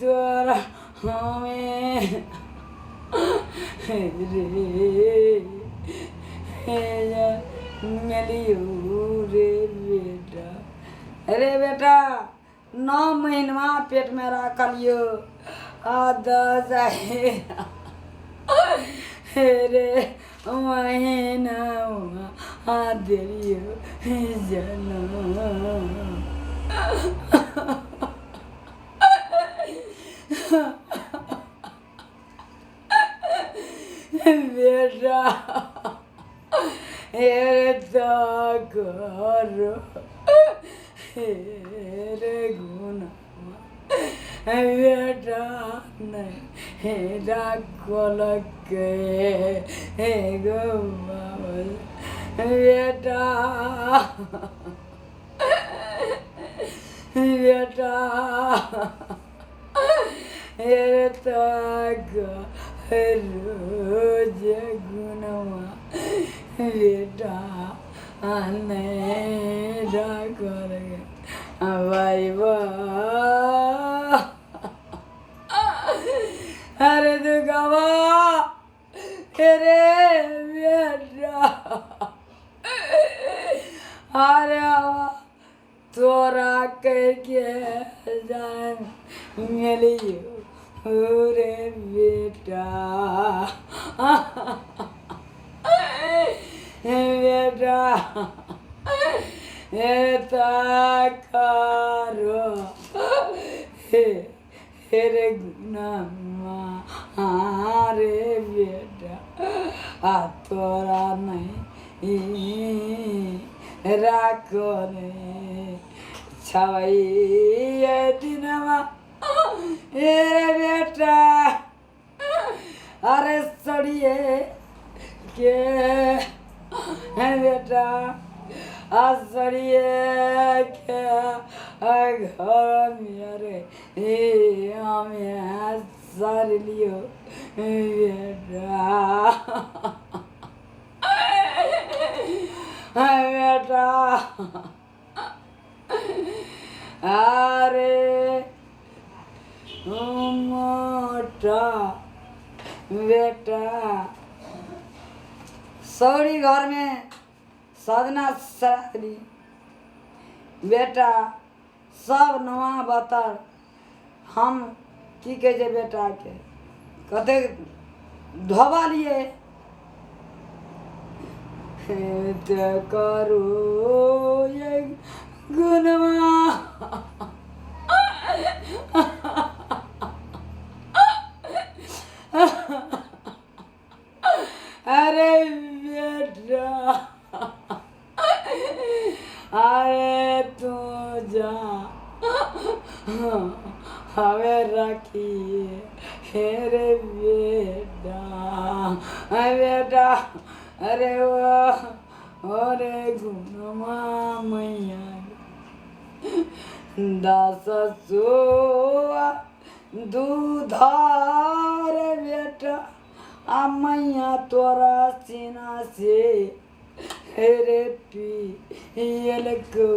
तोरा हमें मिलियो रे बेटा। अरे बेटा 9 महीना पेट में रखलियो आ 10 रे महीना आ दिलियो जनम। बेटा करो रे गुना बेटा नहीं डाकल के गो बेटा बेटा रोज गुनवा बेटा नहीं डाकर भाई अरे दुर्गावा अरे बेटा अरे तोरा करके जान मिलियो रे बेटा। बेटा करो रे गुनामा रे बेटा आ तोरा नहीं राखो रे छवई दिनमा ए बेटा अरे सड़िए के बेटा सड़िए के घर मेरे हमें सर लियो बेटा। बेटा अरे मोटा बेटा सौरी घर में सजना सराली बेटा सब नवा बतर हम की कहे जे बेटा के कते धोबा लिए करो ये गुनवा अरे बेटा अरे तू जा हमें रखिए रे बेटा। बेटा अरे अरे गुनमा मैया 10 दूधार बेटा आ मैया तोरा सीना से रे पियल को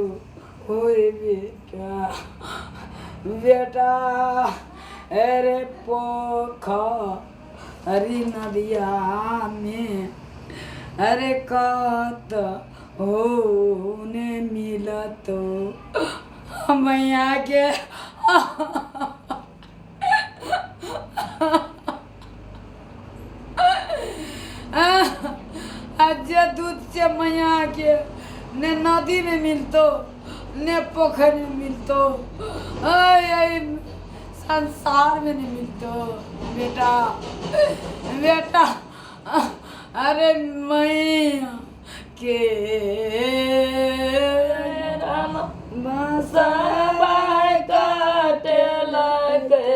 हो बेटा। बेटा अरे पोखरी नदिया में अरे कत हो ने मिलत मैया के जे दूध से मैया के ने नदी में मिलतो ने पोखर में मिलतो संसार में नहीं मिलतो बेटा। बेटा अरे मैया के काटे लगे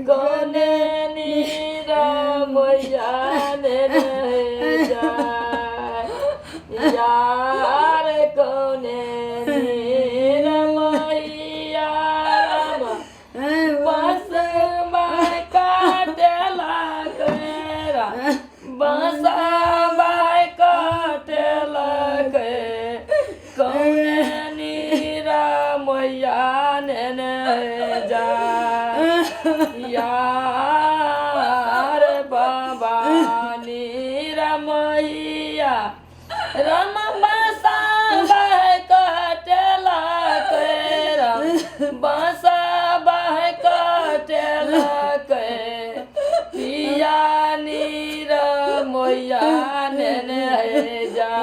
गोने नीरा मैया ने यार कोने नीरा मैया बस काटे लगे बस काटे लगे कोने नीरा मैया ने जा यार भवानी रमैया रम बसा बह कटेला कैरा बसा बह कटेला कै पिया नीर मोया नेने जा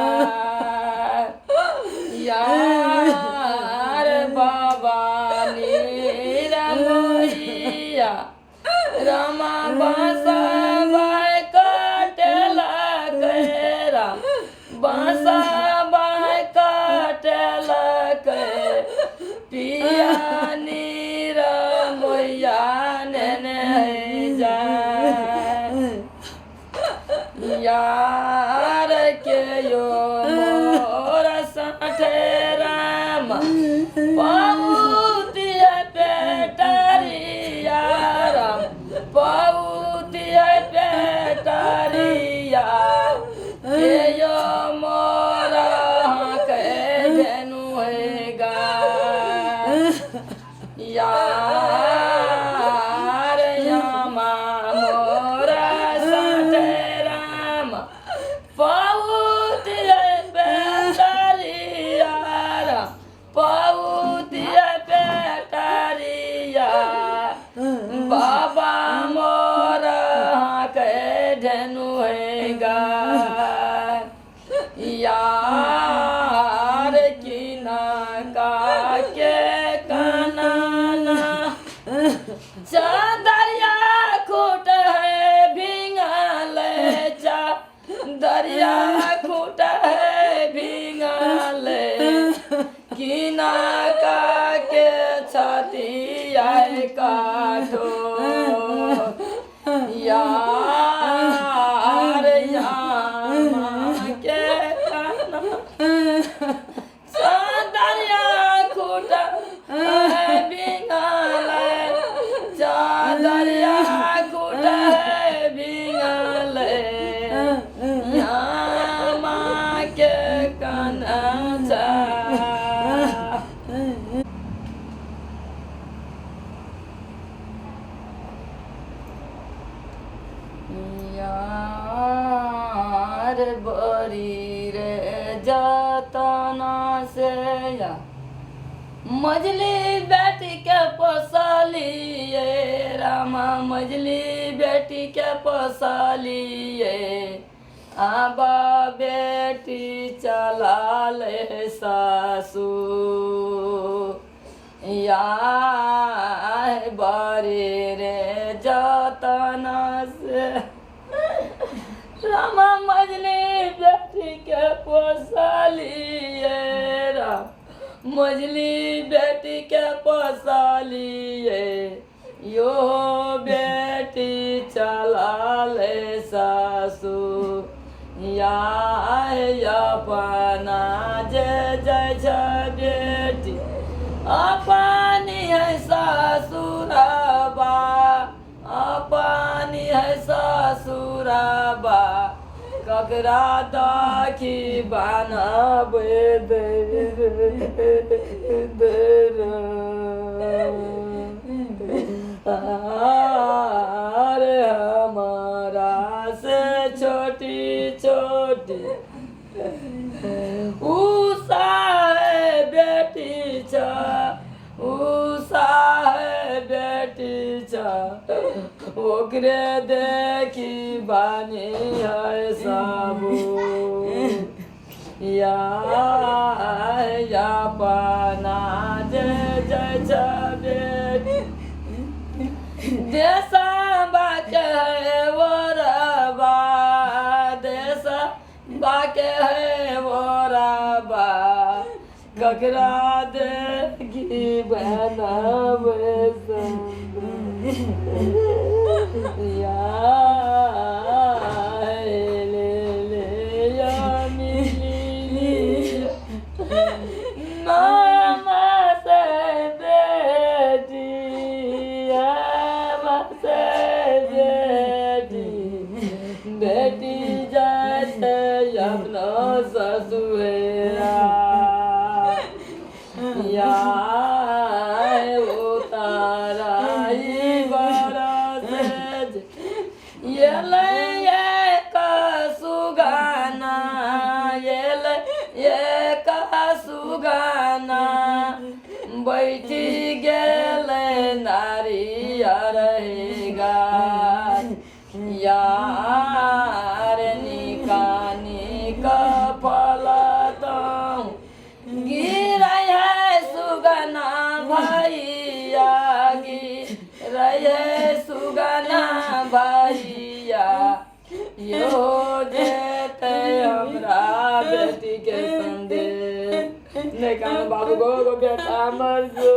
यार भवानी रमैया रमा बसा बह कटेला कैरा बसा बह कटेला कै पिया नीर मोया नेने जा यार के यो मोर साठे राम पौतिया पेटरिया राम पौतिया पेटरिया के यो मोर के धेनु हैगा यार यामा मोर साठे राम पौतिया पेटरिया राम पौतिया पेटरिया बाबा मोर के धेनु हैगा यार की ना का के काना दरिया खूट है भिंगल चा दरिया खूट है भिंगल किना का के छाती आए काठो यार यामा के काना दरिया खूट है भिंगल दरिया खूट है भिंगल यामा के काना यार बड़ी रे जतना से या मजली बेटी के पोसलिए रामा मजली बेटी के पोसलिए आबा बेटी चला ले सासू या बड़ी रे जतना से रामा मजली बेटी के पोसलिए राम मजली बेटी के पोसलिए यो बेटी चला ले सासू या अपना जे जय बेटी अपनी है सासुराबा अपनी है सासुराबा ककरा दाखी बनाबे दे अरे हमारा से छोटी छोटी उषा है बेटी छा उषा है बेटी छा ओकरे देखी बानी है साबू या पाना जय जय बेटी देसा बाके है वो रबा देसा बाके है वो रबा ककरा देगी बना या ले ले या मिली मामा से बेटी मामा से बेटी जाते अपना ससुरा या होता सुगाना बैठी गेले नारियर गाछ यार निकानी कफलतम गिरै है सुगना भैया गिरै है सुगना भैया यो देते हमरा बेटी के संदेश नहीं कहना बाबू गो बेटा मर गो